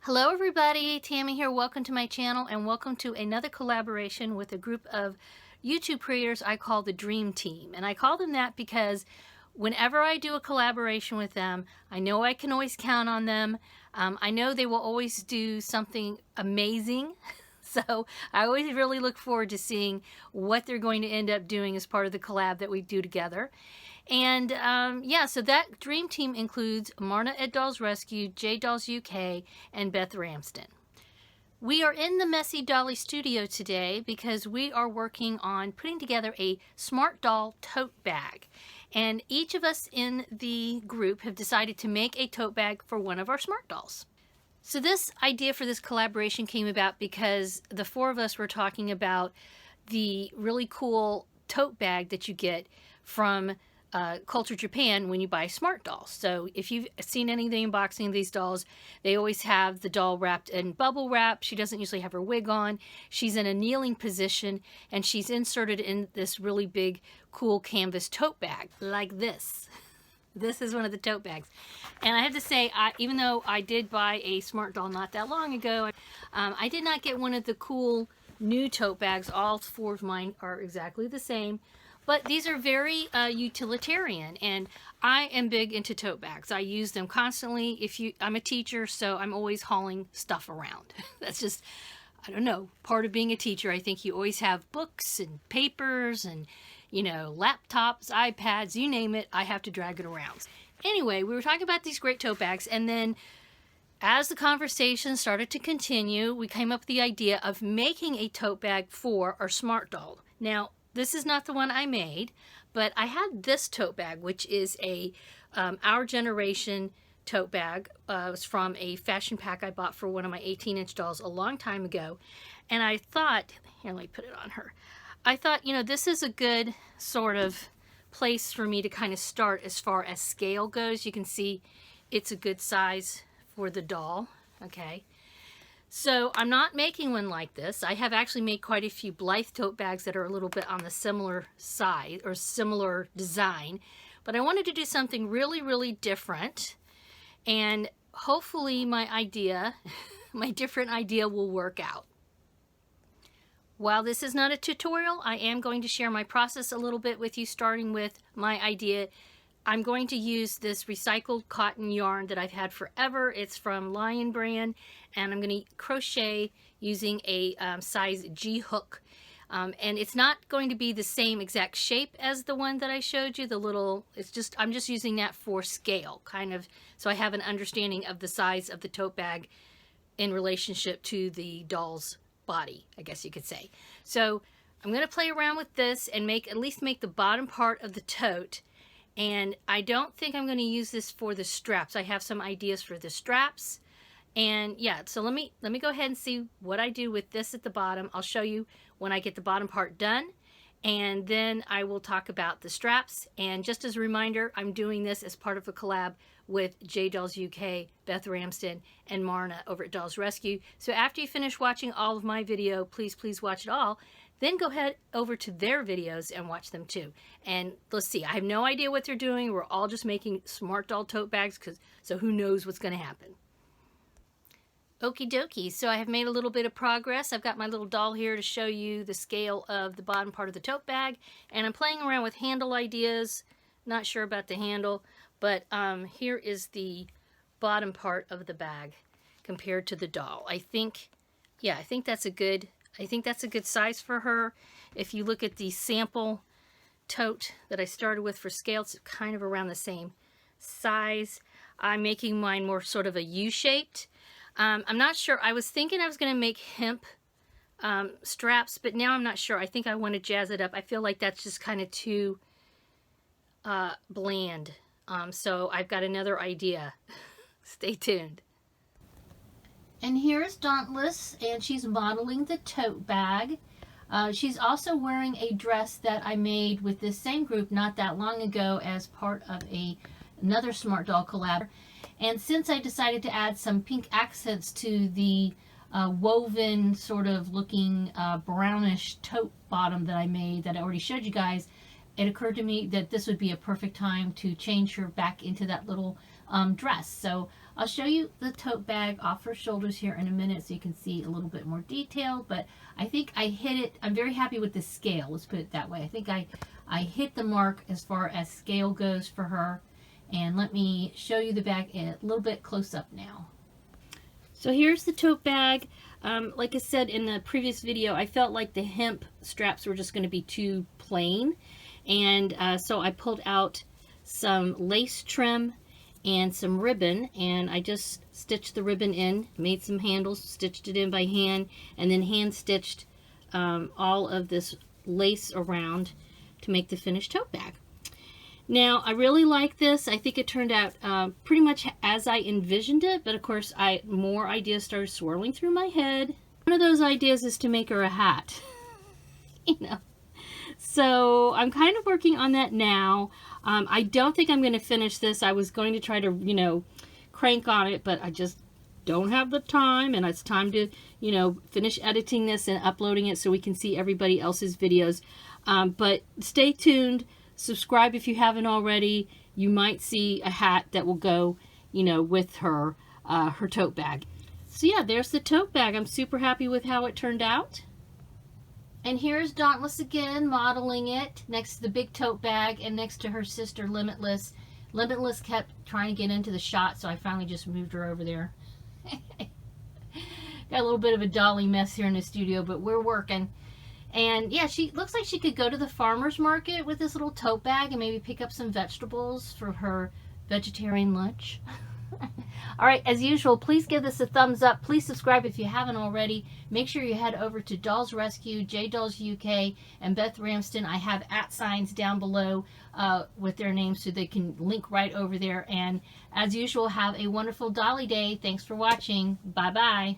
Hello everybody, Tammy here. Welcome to my channel and welcome to another collaboration with a group of YouTube creators I call the Dream Team. And I call them that because whenever I do a collaboration with them, I know I can always count on them. I know they will always do something amazing. So I always really look forward to seeing what they're going to end up doing as part of the collab that we do together. And yeah, so that dream team includes Marna at Dolls Rescue, J Dolls UK, and Beth Ramsden. We are in the Messy Dolly studio today because we are working on putting together a Smart Doll Tote bag. And each of us in the group have decided to make a tote bag for one of our Smart Dolls. So this idea for this collaboration came about because the four of us were talking about the really cool tote bag that you get from Culture Japan when you buy Smart Dolls. So if you've seen any of the unboxing of these dolls, they always have the doll wrapped in bubble wrap. She doesn't usually have her wig on. She's in a kneeling position and she's inserted in this really big, cool canvas tote bag like this. This is one of the tote bags. And I have to say, even though I did buy a Smart Doll not that long ago, I did not get one of the cool new tote bags. All four of mine are exactly the same. But these are very utilitarian, and I am big into tote bags. I use them constantly. I'm a teacher, so I'm always hauling stuff around. That's just, I don't know, part of being a teacher. I think you always have books and papers and, you know, laptops, iPads, you name it, I have to drag it around. Anyway, we were talking about these great tote bags, and then as the conversation started to continue, we came up with the idea of making a tote bag for our Smart Doll. Now, this is not the one I made, but I had this tote bag, which is a Our Generation tote bag. It was from a fashion pack I bought for one of my 18-inch dolls a long time ago. And I thought, here, let me put it on her. I thought, you know, this is a good sort of place for me to kind of start as far as scale goes. You can see it's a good size for the doll, okay? So I'm not making one like this. I have actually made quite a few Blythe tote bags that are a little bit on the similar side or similar design, but I wanted to do something really, really different, and hopefully my idea, my different idea will work out. While this is not a tutorial, I am going to share my process a little bit with you, starting with my idea. I'm going to use this recycled cotton yarn that I've had forever. It's from Lion brand, and I'm going to crochet using a size G hook. And it's not going to be the same exact shape as the one that I showed you, the little, I'm just using that for scale, kind of, so I have an understanding of the size of the tote bag in relationship to the doll's body, I guess you could say. So I'm going to play around with this and at least make the bottom part of the tote. And I don't think I'm going to use this for the straps. I have some ideas for the straps. And yeah, so let me go ahead and see what I do with this at the bottom. I'll show you when I get the bottom part done. And then I will talk about the straps. And just as a reminder, I'm doing this as part of a collab with J Dolls UK, Beth Ramsden, and Marna over at Dolls Rescue. So after you finish watching all of my video, please watch it all. Then go ahead over to their videos and watch them too. And let's see, I have no idea what they're doing. We're all just making Smart Doll tote bags, so who knows what's going to happen. Okie dokie, so I have made a little bit of progress. I've got my little doll here to show you the scale of the bottom part of the tote bag. And I'm playing around with handle ideas. Not sure about the handle, but here is the bottom part of the bag compared to the doll. I think that's a good size for her. If you look at the sample tote that I started with for scale, it's kind of around the same size. I'm making mine more sort of a U-shaped. I'm not sure. I was thinking I was going to make hemp straps, but now I'm not sure. I think I want to jazz it up. I feel like that's just kind of too bland. So I've got another idea. Stay tuned. And here's Dauntless, and she's modeling the tote bag. She's also wearing a dress that I made with this same group not that long ago as part of another Smart Doll collab. And since I decided to add some pink accents to the woven sort of looking brownish tote bottom that I made that I already showed you guys, it occurred to me that this would be a perfect time to change her back into that little dress. So I'll show you the tote bag off her shoulders here in a minute so you can see a little bit more detail, but I think I hit it. I'm very happy with the scale, let's put it that way. I think I hit the mark as far as scale goes for her. And let me show you the bag a little bit close up now. So here's the tote bag. Like I said in the previous video, I felt like the hemp straps were just going to be too plain. And so I pulled out some lace trim and some ribbon, and I just stitched the ribbon in, made some handles, stitched it in by hand, and then hand stitched all of this lace around to make the finished tote bag. Now, I really like this. I think it turned out pretty much as I envisioned it, but of course, more ideas started swirling through my head. One of those ideas is to make her a hat, you know. So I'm kind of working on that now. I don't think I'm going to finish this. I was going to try to, you know, crank on it, but I just don't have the time, and it's time to, you know, finish editing this and uploading it so we can see everybody else's videos. But stay tuned. Subscribe if you haven't already. You might see a hat that will go, you know, with her her tote bag. So yeah, there's the tote bag. I'm super happy with how it turned out. And here's Dauntless again, modeling it next to the big tote bag and next to her sister Limitless. Limitless kept trying to get into the shot, so I finally just moved her over there. Got a little bit of a dolly mess here in the studio, but we're working. And yeah, she looks like she could go to the farmer's market with this little tote bag and maybe pick up some vegetables for her vegetarian lunch. All right, as usual, please give this a thumbs up. Please subscribe if you haven't already. Make sure you head over to Dolls Rescue, J Dolls UK, and Beth Ramsden. I have @ down below with their names so they can link right over there. And as usual, have a wonderful Dolly Day. Thanks for watching. Bye-bye.